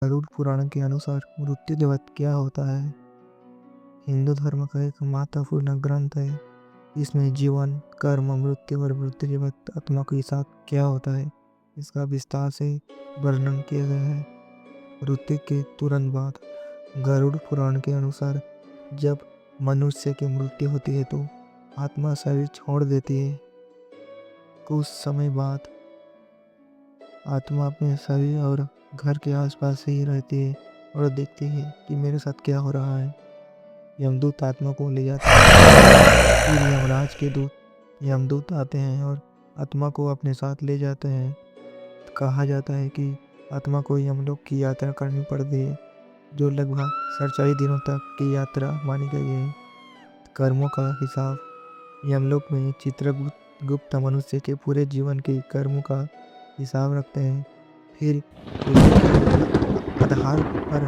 गरुड़ पुराण के अनुसार मृत्यु दिवस क्या होता है? हिंदू धर्म का एक महत्वपूर्ण ग्रंथ है। इसमें जीवन, कर्म, मृत्यु और मृत्यु दिवस आत्मा के साथ क्या होता है, इसका विस्तार से वर्णन किया गया है। मृत्यु के तुरंत बाद गरुड़ पुराण के अनुसार जब मनुष्य की मृत्यु होती है तो आत्मा शरीर छोड़ देती है। कुछ समय बाद आत्मा अपने शरीर और घर के आसपास ही रहती है और देखती है कि मेरे साथ क्या हो रहा है। यमदूत आत्मा को ले जाते हैं। फिर यमराज के दूत यमदूत आते हैं और आत्मा को अपने साथ ले जाते हैं। कहा जाता है कि आत्मा को यमलोक की यात्रा करनी पड़ती है, जो लगभग 47 दिनों तक की यात्रा मानी गई है। कर्मों का हिसाब यमलोक में चित्रगुप्त गुप्त मनुष्य के पूरे जीवन के कर्मों का हिसाब रखते हैं। फिर उसके आधार पर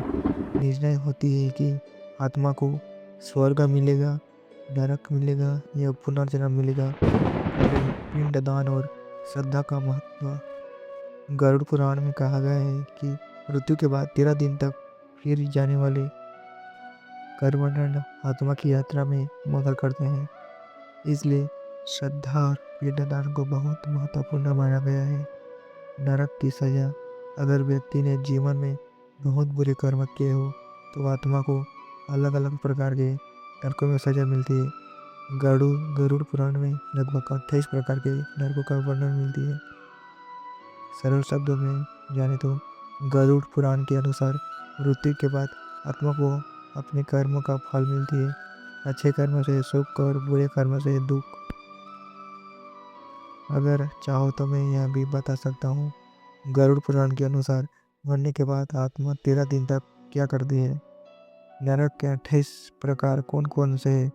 निर्णय होती है कि आत्मा को स्वर्ग मिलेगा, नरक मिलेगा या पुनर्जन्म मिलेगा। पिंडदान और श्रद्धा का महत्व गरुड़ पुराण में कहा गया है कि मृत्यु के बाद 13 दिन तक फिर जाने वाले कर्मकांड आत्मा की यात्रा में मदद करते हैं। इसलिए श्रद्धा और पिंडदान को बहुत महत्वपूर्ण माना गया है। नरक की सजा अगर व्यक्ति ने जीवन में बहुत बुरे कर्म किए हो तो आत्मा को अलग अलग प्रकार के नरकों में सजा मिलती है। गरुड़ पुराण में लगभग 28 प्रकार के नरकों का वर्णन मिलती है। सरल शब्दों में जाने तो गरुड़ पुराण के अनुसार मृत्यु के बाद आत्मा को अपने कर्मों का फल मिलती है। अच्छे कर्म से सुख और बुरे कर्म से दुख। अगर चाहो तो मैं यह भी बता सकता हूँ, गरुड़ पुराण के अनुसार मरने के बाद आत्मा 13 दिन तक क्या करती है। नरक के 28 प्रकार कौन कौन से है